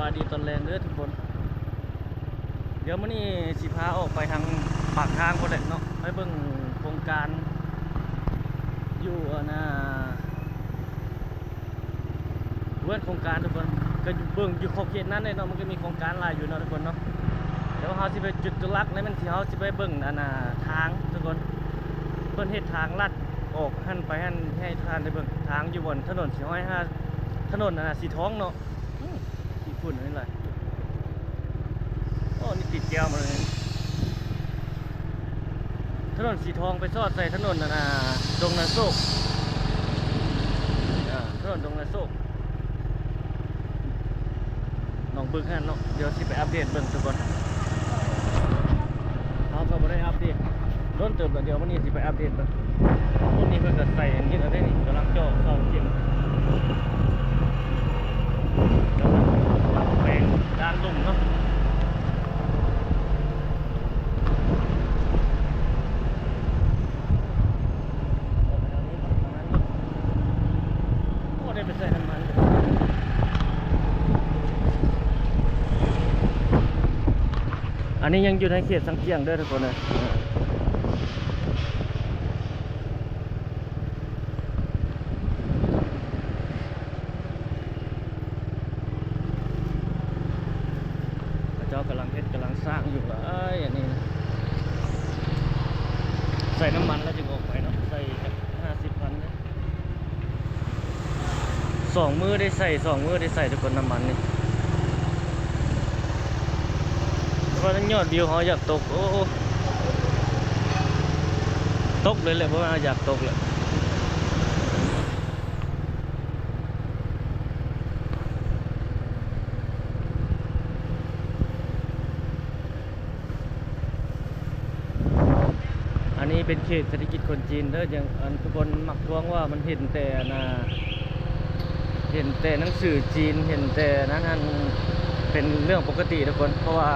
บายดีตอนแรงเด้อทุกคนเดี๋ยวมื้อนี้สิพาออกไปทางปากทางพุ่นแหละเนาะไปเบิ่งโครงการอยู่เรื่องโครงการทุกคนก็อยู่เบิ่งอยู่ขอบเขตนั้นเลยเนาะมันก็มีโครงการหลายอยู่เนาะทุกคนเนาะเดี๋ยวเฮาสิไปจุดจุลักษณ์ในมันที่เฮาสิไปเบิ่งทางทุกคนเพิ่นเฮ็ดทางลัดออกหั่นไปหั่นให้ท่านได้เบิ่งทางอยู่บนถนนสิห้อย5ถนนสีทองเนาะที่ฝุ่นนี่แหละโอ้นี่ติดแก้วมาเลยถนนสีทองไปซอดใส่ถนนดงนาโศกถนนดงนาโศกน้องเบิ่งหั่นเนาะเดี๋ยวสิไปอัปเดตเบิ่งทุกคนเขาก็บ่ได้อัปเดตโดนเติบแล้วเดี๋ยววันนี้สิไปอัปเดตเบิ่งรุ่นนี้เพิ่นก็ใส่อันนี้แล้วได้นี่กำลังเจาะเสาเข็มกำลังแปลงด้านลุ่มเนาะได้ไปใส่น้ำมันอันนี้ยังอยู่ในเขตสังเกียงด้วยทุกคนนะเจ้ากำลังสร้างอยู่เลยอันนี้ใส่น้ำมันแล้วจึงออกไปเนาะใส่50,000เนี่ย2 มื้อได้ใส่ทุกคนน้ำมันนี่เพราะนั้นยอดวิวเขาอยากตกโอ้ตกเลยแหละเพราะว่าอยากตกเลยอันนี้เป็นเขตเศรษฐกิจคนจีนเด้ออย่างทุกคนมักท้วงว่ามันเห็นแต่หนังสือจีนเห็นแต่นั้นเป็นเรื่องปกติทุกคนเพราะว่า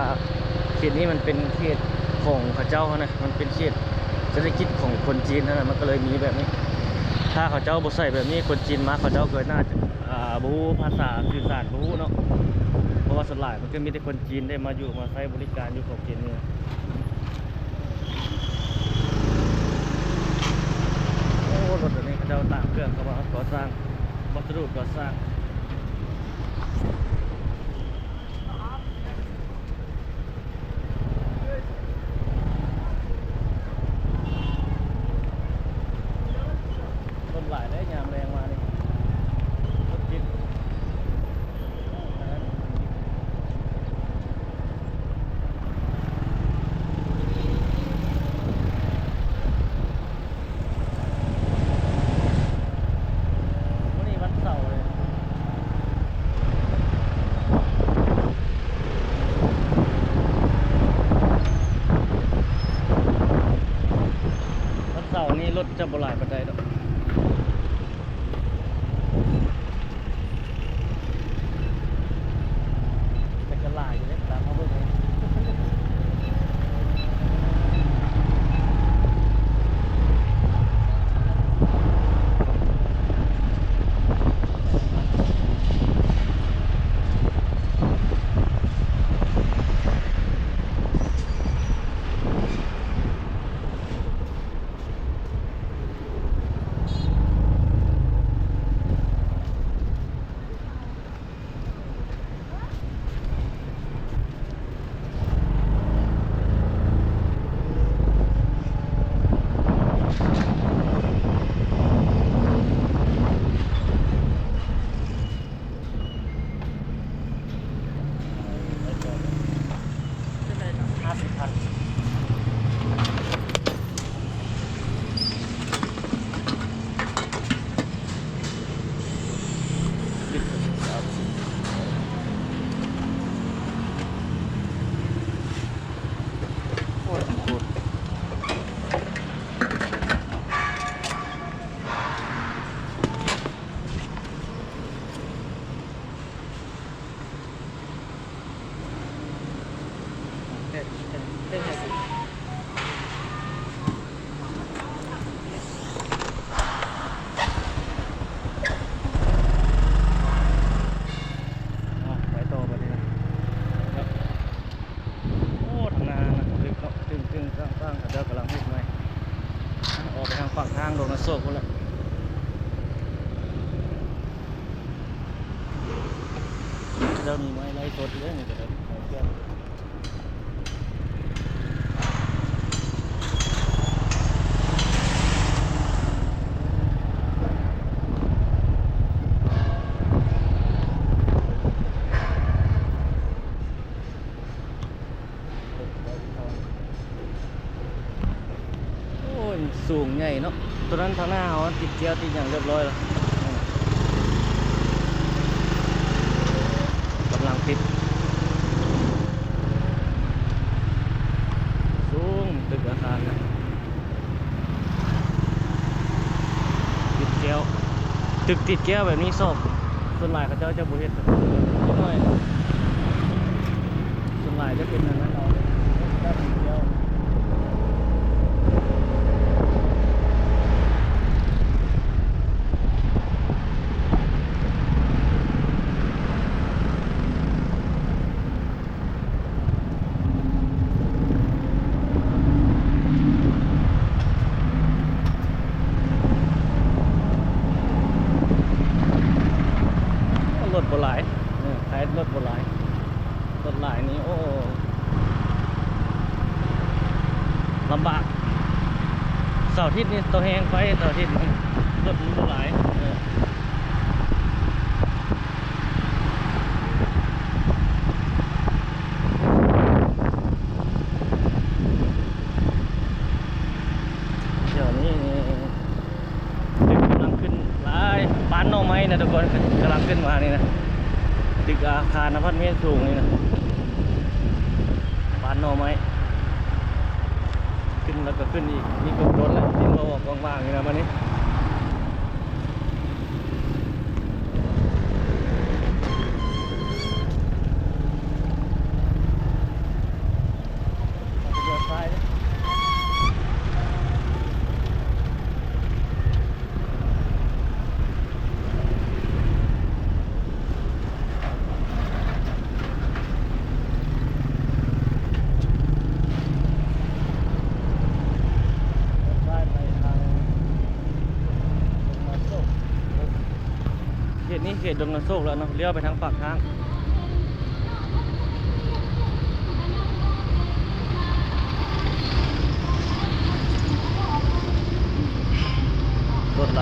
เขตนี้มันเป็นเขตของเขาเจ้านะมันเป็นเขตเศรษฐกิจของคนจีนนะมันก็เลยมีแบบนี้ถ้าเขาเจ้าบ่ใส่แบบนี้คนจีนมาเขาเจ้าเกิดน่าจะบ่ฮู้ภาษาสื่อสารบ่ฮู้เนาะเพราะว่าส่วนหลายมันก็มีแต่คนจีนได้มาอยู่มาใช้บริการอยู่ของเขตนี้โอ้รถตัวนี้เขาเจ้าตามเครื่องเขาว่าก่อสร้างวัสดุก่อสร้างต้นหลายได้ยามแรงมานี่รถจิตวันนี้วันเสาร์เลยวันเสาร์นี้รถจะบ่หลายปานใดดอกแต่ก็หลายอยู่เลยตามเขาเบิ่งเลย จะมีไม้ไล่สดเลยนี่ก็ได้เอาเครื่องโอ้ยสูงใหญ่เนาะตัวนั้นทางหน้าเขาติดเกียร์ติดอย่างเรียบร้อยแล้วกำลังติดสูงตึกอาคารนะติดแก้วตึกติดแก้วแบบนี้สอบส่วนหลายเขาจะบุเฮ็ดนิดหน่อยส่วนหลายจะเป็นอันนั้นเอาได้ติดแก้วรถโบราณขายรถโบราณรถหลายนี้โอ้ลำบากเสาร์อาทิตย์นี่ตัวแหงไฟเสาร์อาทิตย์นี่รถมันโบราณเดี๋ยวนี้ตึกกำลังขึ้นหลายปานหน่อไม้นะทุกคนกำลังขึ้นมานี่นะตึกอาคารอพาร์ตเมนต์สูงนี่นะปานหน่อไม้ขึ้นแล้วก็ขึ้นอีกนี่ก็รถแล้วทิ้งเราออกว่างๆนี่นะมันนี้เลี้ยวซ้ายดิเขตนี้เขตดงนาโศกแล้วเนาะเลี้ยวไปทางปากทางรถไหล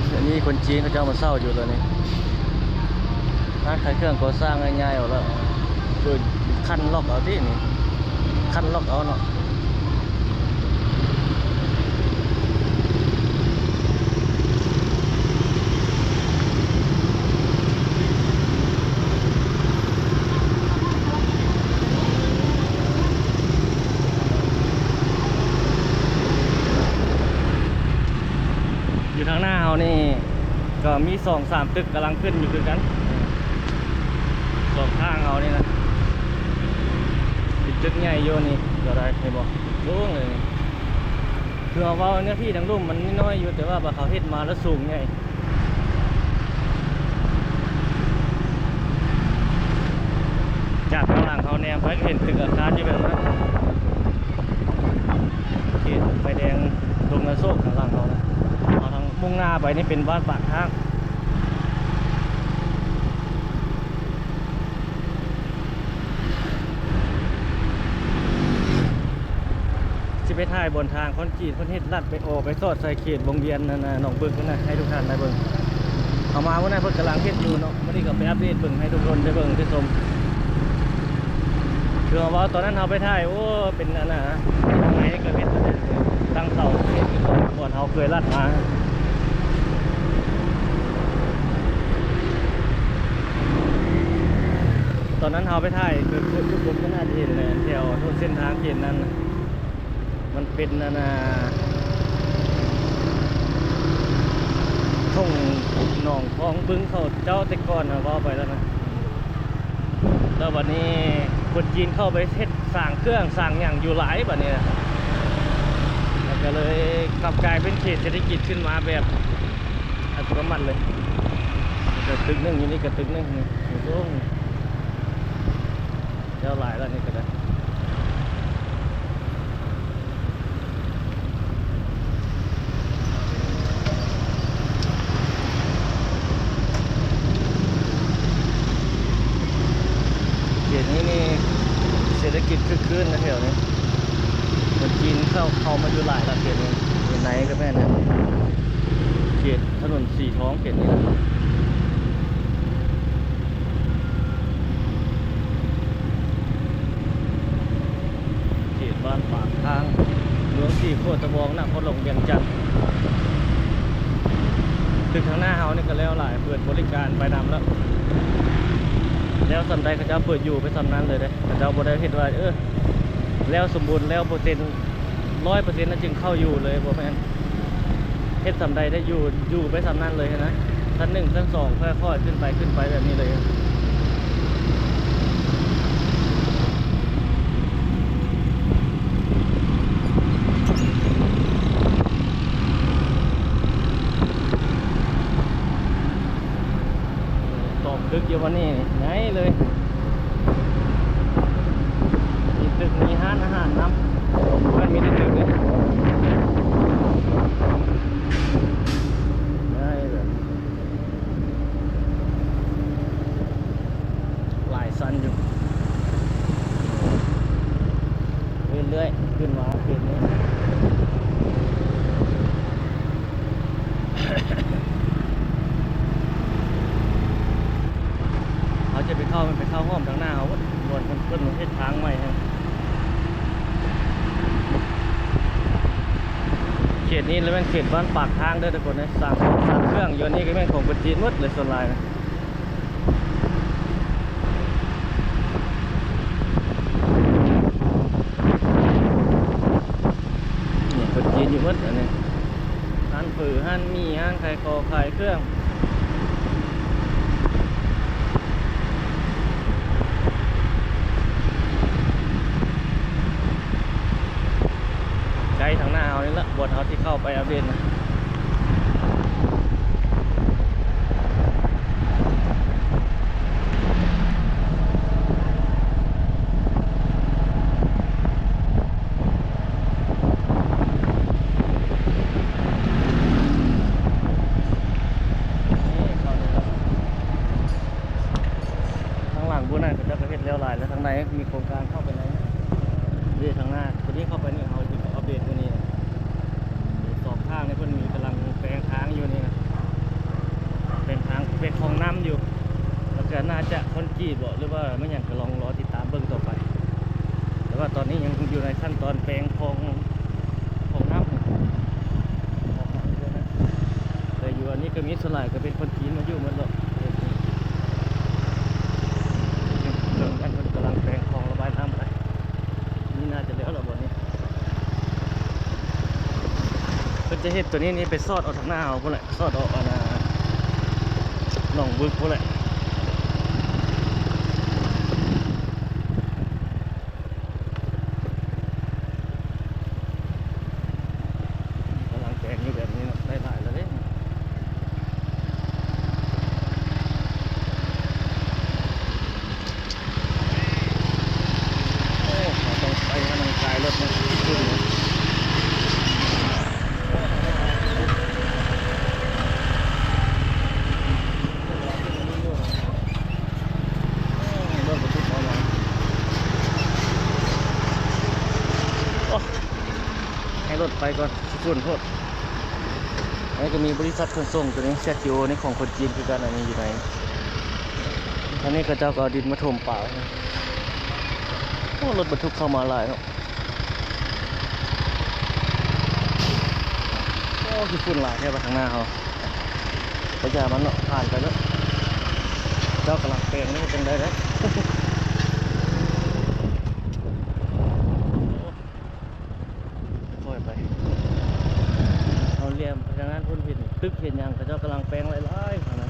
เดี๋ยวนี้คนจีนเขาจะเอามาเศร้าอยู่แล้วนี่ร้านขายเครื่องก่อสร้างง่ายๆเอาแล้วโดยคันล็อกเอาที่นี่คันล็อกเอาเนาะอยู่ทางหน้าเขานี่ก็มี2-3ตึกกำลังขึ้นอยู่คือกัน2 ข้างเอานี่นะติดตึกใหญ่โยนี่ก็ได้ให้บอกสูงเลยคือเอาว่าเนื้อที่ทั้งรุ่มมันน้อยอยู่แต่ว่าเขาเฮ็ดมาแล้วสูงใหญ่จากข้างหลังเขาแนมไปเห็นตึกอาคารที่แบบนั้นเขตไฟแดงดงนาโศกข้างหลังเขานะเอาทางมุ่งหน้าไปนี่เป็นบ้านปากทางไปถ่ายบนทางคอนกรีตคนเฮ็ดลัดไปออกไปสอดใส่เขตวงเวียนนั่นน่ะหนองบึกนั่นน่ะให้ทุกท่านได้เบิ่งเอามาวันนั้นเพิ่นกำลังเฮ็ดอยู่เนาะมื้อนี้ก็ไปอัปเดตเบิ่งให้ทุกคนได้เบิ่งได้ชมคือว่าตอนนั้นเฮาไปถ่ายโอ้เป็นนั่นน่ะทางไหนก็เฮ็ดตั้งเสาเฮ็ดก่อนเฮาเคยลัดมาตอนนั้นเฮาไปถ่ายคือทุกคนก็น่าจะเห็นเลยแถวเส้นทางเขตนั้นมันเป็นทุ่งหนองคลองบึ้งเขาเจ้าแต่ก่อนนะว่าไปแล้วนะแล้ววันนี้คนจีนเข้าไปเฮ็ดสร้างเครื่องสร้างอย่างอยู่หลายแบบนี้นะแล้วก็เลยกลับกลายเป็นเขตเศรษฐกิจขึ้นมาแบบอัตโนมัติเลยตึกนึงอยู่นี่กับตึกนึงนี่ตรง เดี๋ยวหลายแล้วนี่ก็ได้เขตนี้นี่เศรษฐกิจคึกคืนนะแถวนี้คนจีนเข้ามาอยู่หลายแล้วเขตนี้อยู่ไหนก็แม่นะเขตถนนสีท้องเขตนี้นะเขตบ้านปากทางหลวงสี่โคตรบองนครหลวงเวียงจันทร์ตึกทางหน้าเฮานี่ก็แล้วหลายเปิดบริการไปนำแล้วสำใดเขาเจ้าเปิดอยู่ไปสำนั้นเลยเด้เขาเจ้าบ่ได้เห็นว่าแล้วสมบูรณ์แล้วเปอร์เซ็นต์100%นะจึงเข้าอยู่เลยบ่แม่นเฮ็ดสำใดได้อยู่ไปสำนั้นเลยนะชั้น1ชั้น2ค่อยๆขึ้นไปแบบนี้เลยตอบตึกอยู่วันนี้ไงเลยมีตึกมีร้านอาหารน้ำมันมีแต่ตึกเลยได้แบบหลายชั้นอยู่เรื่อยๆขึ้นมาเขตนี้ เขาจะไปเข้าห้อมทางหน้าเขาบนเพิ่นเฮ็ดทางใหม่ฮะเขตนี้เลยเป็นเขตบ้านปากทางเด้อทุกคนนะสร้างเครื่องอยู่นี่ก็เป็นของคนจีนหมดเลยส่วนหลายนะนี่คนจีนอยู่หมดอันนี้ร้านฝือร้านมีร้านขายคอขายเครื่องไกลทางหน้าเอานี่ละบนเขาที่เข้าไปอัปเดตนะทางหลังบุญนั่นก็จะเฮ็ดแล้วหลายแล้วทางในมีโครงการเข้าไปไหนเรื่องทางหน้าตัวนี้เข้าไปนี่เขาจะอัปเดตตัวนี้นะสองข้างนี่เพิ่นมีกำลังแปลงทางอยู่นี่นะเป็นทางเป็นคลองน้ำอยู่แล้วก็น่าจะคอนกรีตบ่หรือว่าไม่อย่างก็ลองรอติดตามเบื้องต่อไปแต่ว่าตอนนี้ยังอยู่ในขั้นตอนแปลงคลองน้ำแต่อยู่อันนี้ก็มีสลายก็เป็นคนจีนมาอยู่หมดแล้วเรื่องกันกำลังแปลงคลองระบายน้ำไปนี่น่าจะแล้วหรอบนนี้ก็จะเห็นตัวนี้ไปซอดเอาทางหน้าเอาพวกแหละซอดเอาหนองบึกพวกแหละกำลังแปลงอยู่แบบนี้ได้หลายแล้วเนี่ยโอ้เขาต้องไปกำลังกายรถนะขึ้นเลยให้รถไปก่อนฝุ่นโทษนี่ก็มีบริษัทขนส่งตัวนี้เซจิโอนี่ของคนจีนคือกันอันนี้อยู่ไหนอันนี้ก็เจ้าก็ดินมาถมป่ารถบรรทุกเข้ามาหลายเนาะโอ้คือฝุ่นหลายแค่ไปทางหน้าเขาประหยัดมันเนาะผ่านไปแล้วเจ้ากำลังแปลงนี่จังได้แล้วค่อยไปเอาเรียมไปทางนั้นพุ่นผิดตึกเห็นยังเจ้ากำลังแปลงหลายๆนะ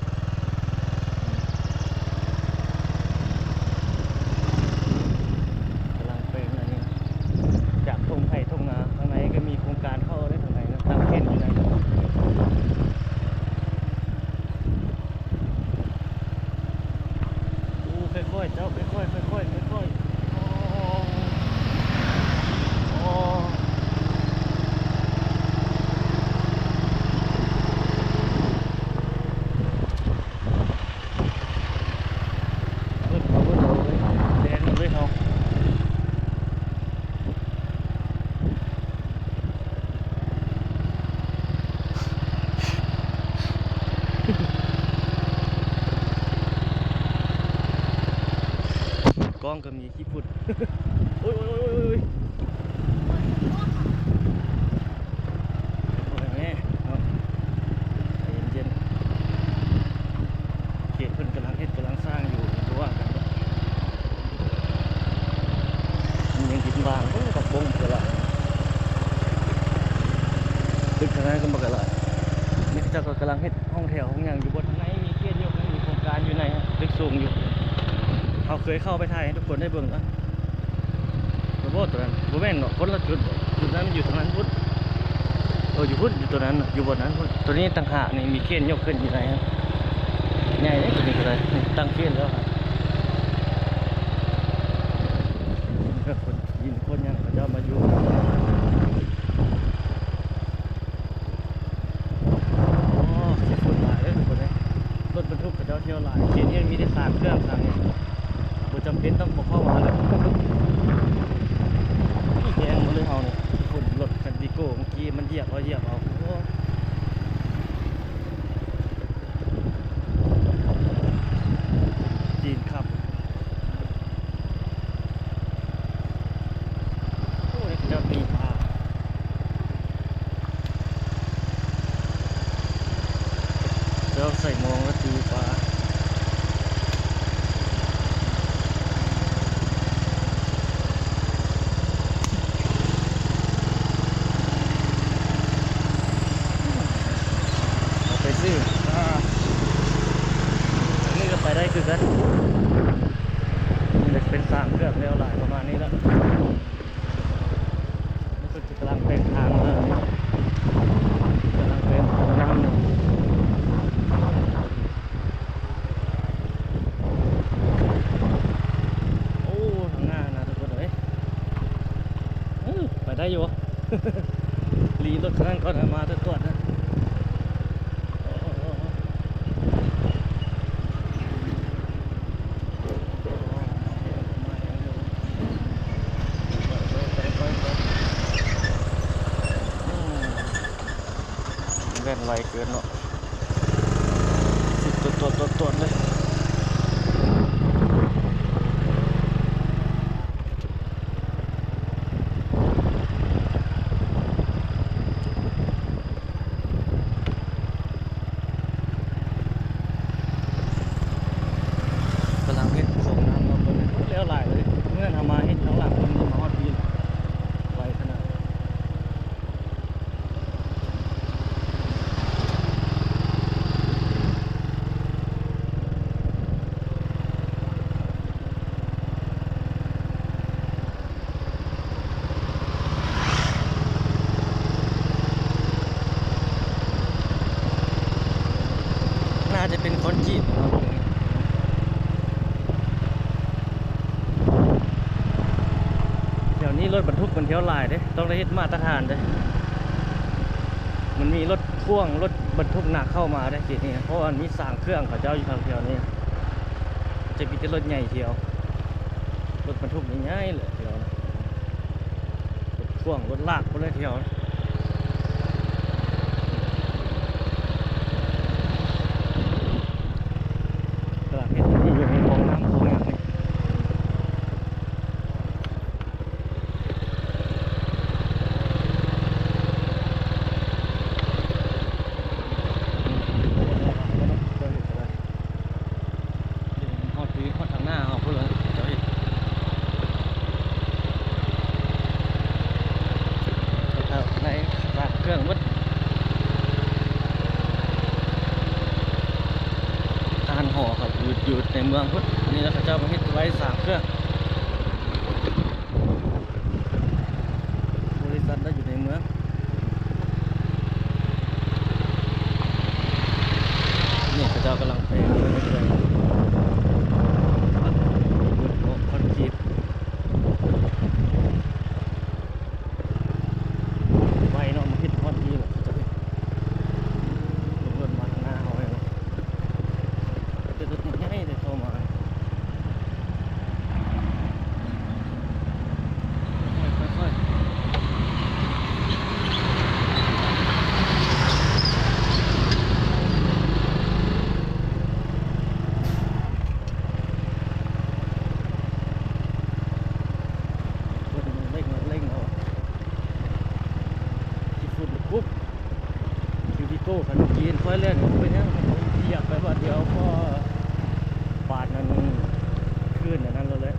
กำลังแปลงอันนี้จากทงไผ่ทงนาข้างในก็มีโครงการเข้าได้ทางไหนนะตามเห็นอยู่ไหนค่อยๆเจ้าค่อยๆ องก็มีขี้ฝุ่น โอ้ยโอ้ยโอ้ยโอ้ยโอ้ยแม่เนาะใจเย็นๆเขตเพิ่นกำลังเฮ็ดกำลังสร้างอยู่เพราะว่ากันมันยังดินบางโอ้กับบงกระละตึกทางนั้นก็บ่กระละนี่เขาเจ้าก็กำลังเฮ็ดห้องแถวห้องหยังอยู่บนทางไหนมีเขตเดียวกันมีโครงการอยู่ในตึกสูงอยู่เขาเคยเข้าไปถ่ายให้ทุกคนได้เบิ่งนะโอ้ตัวนั้นบ่แม่นเนาะคนละจุดนั้นอยู่ตรงนั้นพุทธอยู่พุทธอยู่ตัวนั้นอยู่บนนั้นพุทธตัวนี้ต่างหากนี่มีเขนยกขึ้นอยู่ไหนฮะใหญ่เลยตัวนี้ก็เลยตั้งเขนแล้วครับนี่ก็คนยินคนยังเขาจะมาอยู่โอ้สิฝุ่นหลายเลยทุกคนเลยรถบรรทุกเขาจะเที่ยวหลายเขนนี้มีได้3เครื่องทางนี้บ่จำเป็นต้องเข้ามาเลยนี่แกงมาเลยเอาเนี่ยฝุ่นรถคันดิโก้เมื่อกี้มันเหยียบเอาโอ้จีนครับโอ้ยจะมีปลาเดี๋ยวใส่มองแล้วตีปลาซื้อนี่ก็ไปได้คือกันนี่เป็น3เครื่องเร็วหลายประมาณนี้แล้วนี่คือกำลังเป็นทางแล้วนี่กำลังเป็นทางน้ำหนึ่งโอ้ทางหน้านะทุกคนเลยไปได้อยู่ รีรถคันนั้นก็มาตรวจนะแว่นไวเกินเนาะสิตรวจเลยกำลังเฮ็ดส่งน้ำมาเบิ่งแล้วหลายเลยเมื่อทำมาเฮ็ดข้างหลังมันมาฮอดปีไวขนาดน่าจะเป็นคนจีนนะครับเดี๋ยวนี้รถบรรทุกมันเที่ยวหลายเด้ต้องได้เฮ็ดมาตรฐานเด้มันมีรถพ่วงรถบรรทุกหนักเข้ามาได้ทีนี้เพราะมันมี3เครื่องเขาเจ้าอยู่ทางเที่ยวนี้จะมีแต่รถใหญ่เที่ยวรถบรรทุกใหญ่ๆเลยเที่ยวนะรถพ่วงรถลากก็เลยเที่ยวตลาดเฮ็ดที่อยู่ในคลองน้ำโขงอย่างนี้ฮอดทางหน้าเอาพุ่นเลยเจ้าเฮ็ดในร้านเครื่องวัดทานห่อครับอยู่ในเมืองพุทธนี่แล้วเขาเจ้ามาเฮ็ดไว้3เครื่องบริษัทได้อยู่ในเมืองนี่เขาเจ้ากำลังไปเมืองเลยคอนกรีตไว้เนาะมาเฮ็ดฮอดดีแบบเขาจะเฮ็ดรถมาทางหน้าเอาไว้เนาะแต่รถใหญ่ๆเข้ามา ก้ขนมจีนค่อยเล่นเป็นยังเหยียบไปว่าเดียวก็ปาดนั้นขึ้นอันนั้นเลย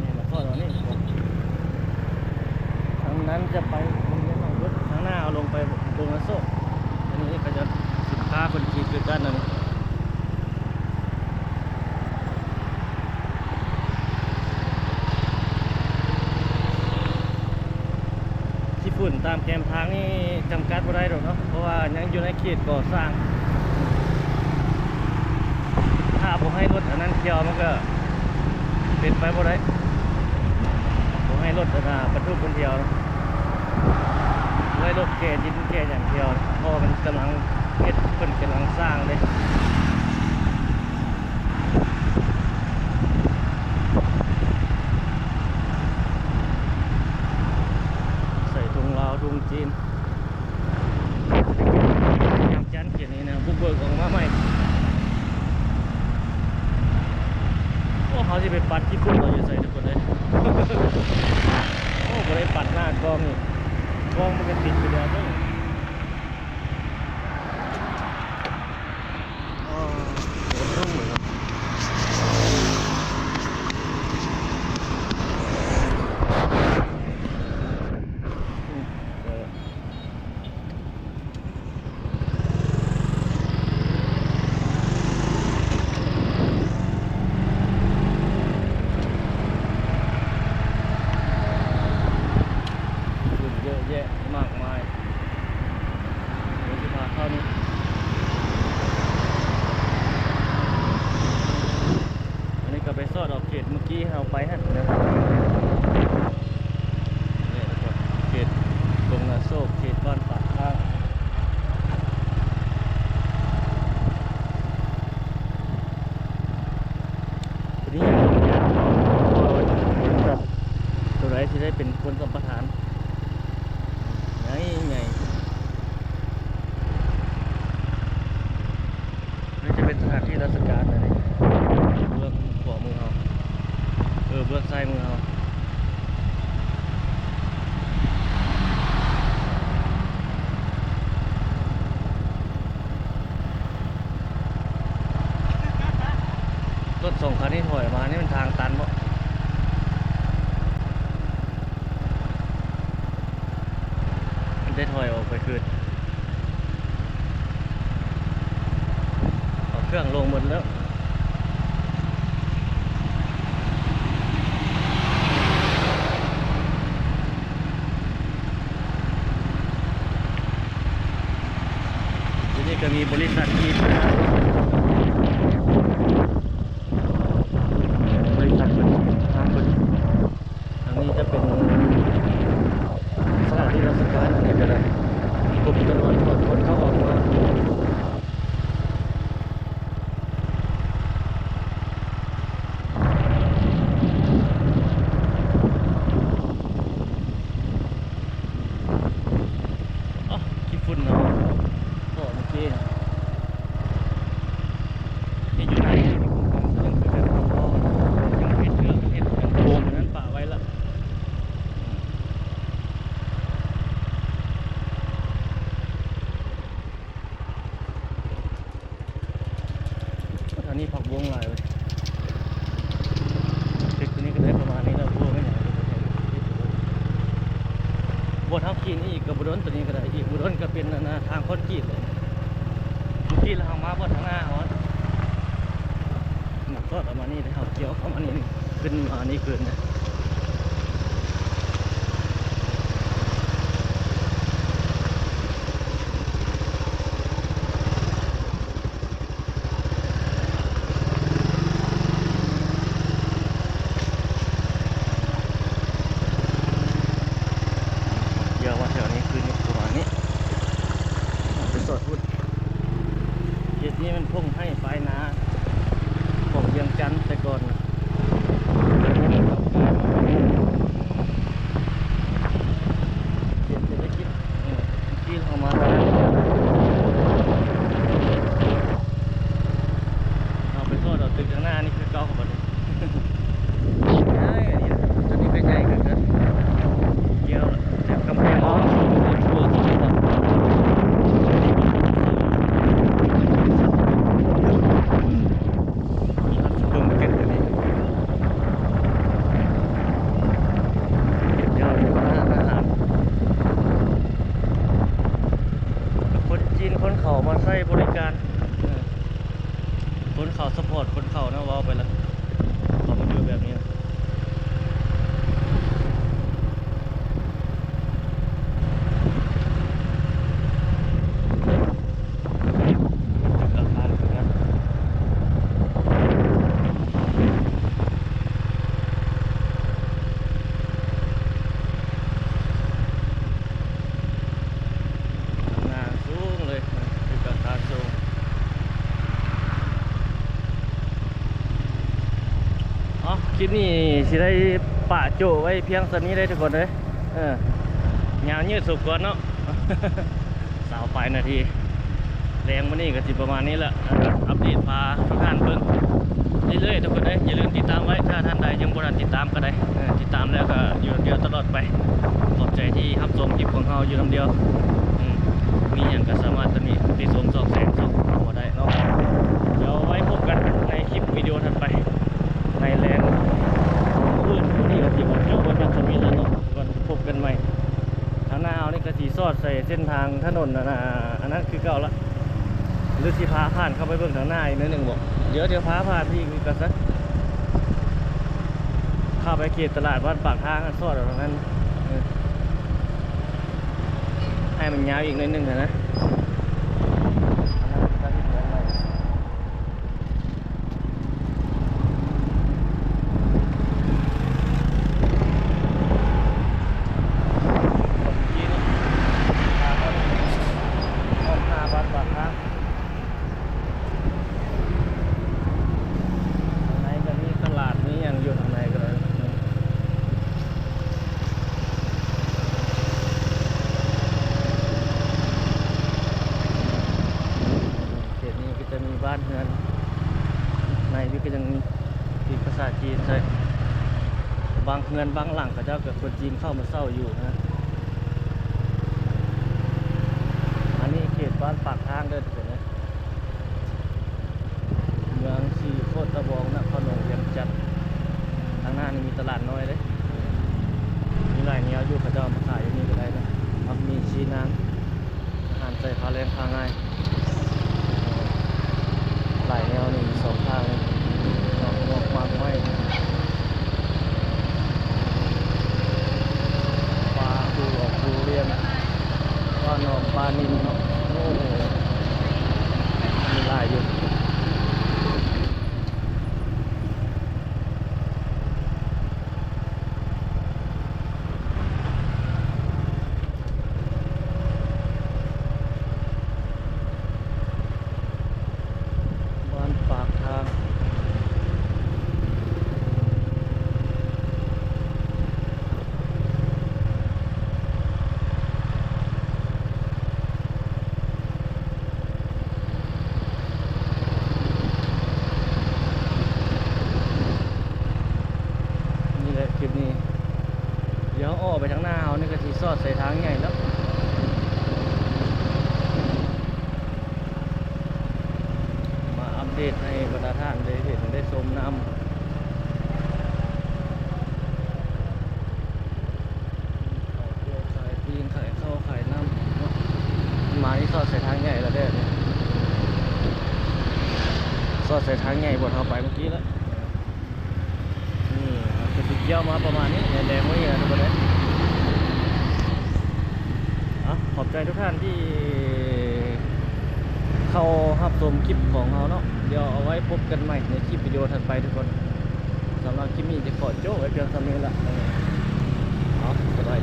นี่มาทอดเรานี่ทางนั้นจะไปตรงนี้หน่อยรถทางหน้าเอาลงไปตรงนั้นโซ่อันนี้ก็จะสินค้าคนจีนคือกันนะฝุ่นตามแคมทางนี่จำกัดบ่ได้หรอกเนาะเพราะว่ายังอยู่ในเขตก่อสร้างถ้าผมให้รถอันนั้นเที่ยวมันก็เป็นไปบ่ได้ผมให้รถอันนั้นบรรทุกคนเดียวให้รถแก่ดินแก่อย่างเดียวเพราะมันกำลังเฮ็ดเพิ่นกำลังสร้างเลยทุ่งจีนยามจันทร์เขียนนี่นะบุกเบิกออกมาใหม่โอ้เขาจะไปปัดที่พุ่งเราอยู่ใส่ทุกคนเลยโอ้ก็ได้ปัดหน้ากล้องนี่กล้องมันก็ติดไปแล้วด้วยอ๋อโดนทุ่งเลยครับเยอะมากมายเดี๋ยวจะพาเข้านี่อันนี้ก็ไปซอดออกเขตเมื่อกี้เราไปฮะนะครับนี่นะครับเขตตรงนาโซกเขตบ้านปากข้างทีนี้ตัวไหนที่ได้เป็นคนสัมปทานไงนี่จะเป็นสถานที่ราชการนะนี่เบื้องขวามือเราเบื้องซ้ายมือเรารถ2 คันที่ถอยมานี่มันทางตันปะมันได้ถอยออกไปคืนเครื่องลงหมดแล้วที่นี่ก็มีบริษัทจีนนะครับบริษัททางนี้จะเป็นสถานที่ราชการอันนี้ก็ได้กรมตำรวจตรวจคนเข้าออกมาฝุ่นเนาะโอ้เมื่อกี้นี่อยู่ไหนยังคือแบบยังเห็ดเรื่องเห็ดยังโกงนั้นป่าไว้ละตอนนี้ผักบวงลายเลยตึกตัวนี้ก็ได้ประมาณนี้แล้วพวกไม่ไหนบนทับขีนี่อีกกับบุรนตัวนี้ก็ได้อีกบุรนก็เป็นทางคอนกรีตเลยที่เรามาบนทางหน้าอ๋อหนักก็ประมาณนี้เลยเขาเกี่ยวประมาณนี้ขึ้นมานี่เกินนะเกี่ยวว่าแถวนี้คือประมาณนี้เป็นสดพุทธเขตนี้มันพุ่งให้ปลายนาของเวียงจันทร์แต่ก่อนเขตเศรษฐกิจที่เอามาเอาไปโทษเอาตึกข้างหน้านี่คือเก่าของมันใช่อันนี้ตัวนี้ใกล้ๆกัน เออคนเขาสปอร์ตคนเขานะว่าไปแล้วเขามาอยู่แบบนี้นะราคาเลยนะหน้าสูงเลยคือราคาสูง อ๋อคลิปนี้สิได้ปะโจไว้เพียงเท่านี้ได้ทุกคนเลยยาวยืดสุกก่อนเนาะ สาวปลายนาทีแรงมานี่ก็สิประมาณนี้แหละอัปเดตพาทุกท่านเบิ่งเรื่อยๆทุกคนเลยอย่าลืมติดตามไว้ถ้าท่านใดยังบ่ทันติดตามก็ได้ติดตามแล้วก็อยู่เดียวตลอดไปขอบใจที่รับชมคลิปของเราอยู่ลำเดียวมีอย่างก็สามารถตอนนี้ติดชมซอกแซกซอกบ่ได้เนาะเดี๋ยวไว้พบกันในคลิปวิดีโอถัดไปในแรงอื่นวันนี้ก็สิบอกเจ้าว่าจะมีแล้วเนาะก่อนพบกันใหม่ทางหน้าเอานี่ก็สิซอดใส่เส้นทางถนนอันนั้นคือเก่าละหรือสิพาผ่านเข้าไปเบิ่งทางหน้าอีกนิดนึงบอกเดี๋ยวพาผ่านพี่ก็ซะเข้าไปเขตตลาดบ้านปากทางซอดตรงนั้นให้มันยาวอีกนิดนึงนะบ้านเฮือนในวิก็ยังมีภาษาจีนใช่บางเฮือนบางหลังเขาเจ้าเกิดคนจีนเข้ามาเศร้าอยู่นะอันนี้เขตบ้านปากทางเดินเสร็จนะเมืองสีโคตรตะบองนครหลวงเวียงจันทร์ทางหน้านี่มีตลาดน้อยเลยมีหลายแนวอยู่เขาเจ้ามาขายอย่างนี้ก็ได้นะมีชีน้ำอาหารใส่พาแรงพาง่ายหลายแนวนี่สองทางดอกมวกวางไว้ปลาดูออกดูเรียนว่านอกปลานิลเนาะโอ้โหมีหลายอยู่คลิปนี้เดี๋ยวอ้อไปทางหน้าเอานี่ก็ทีซอดใส่ทางใหญ่แล้วมาอัปเดตให้บรรดาท่านได้เห็นได้ชมน้ำขายปีนขายข้าวขายน้ำมาที่ซอดใส่ทางใหญ่แล้วเด้อซอดใส่ทางใหญ่บนเข้าไปเมื่อกี้แล้วจะติดเกี่ยวมาประมาณนี้แดงไว้นะทุกคนเลยขอบใจทุกท่านที่เข้ารับชมคลิปของเราเนาะเดี๋ยวเอาไว้พบกันใหม่ในคลิปวิดีโอถัดไปทุกคนสำหรับคลิปนี้จะขอโจ้ไว้เพียงเท่านี้ละสบาย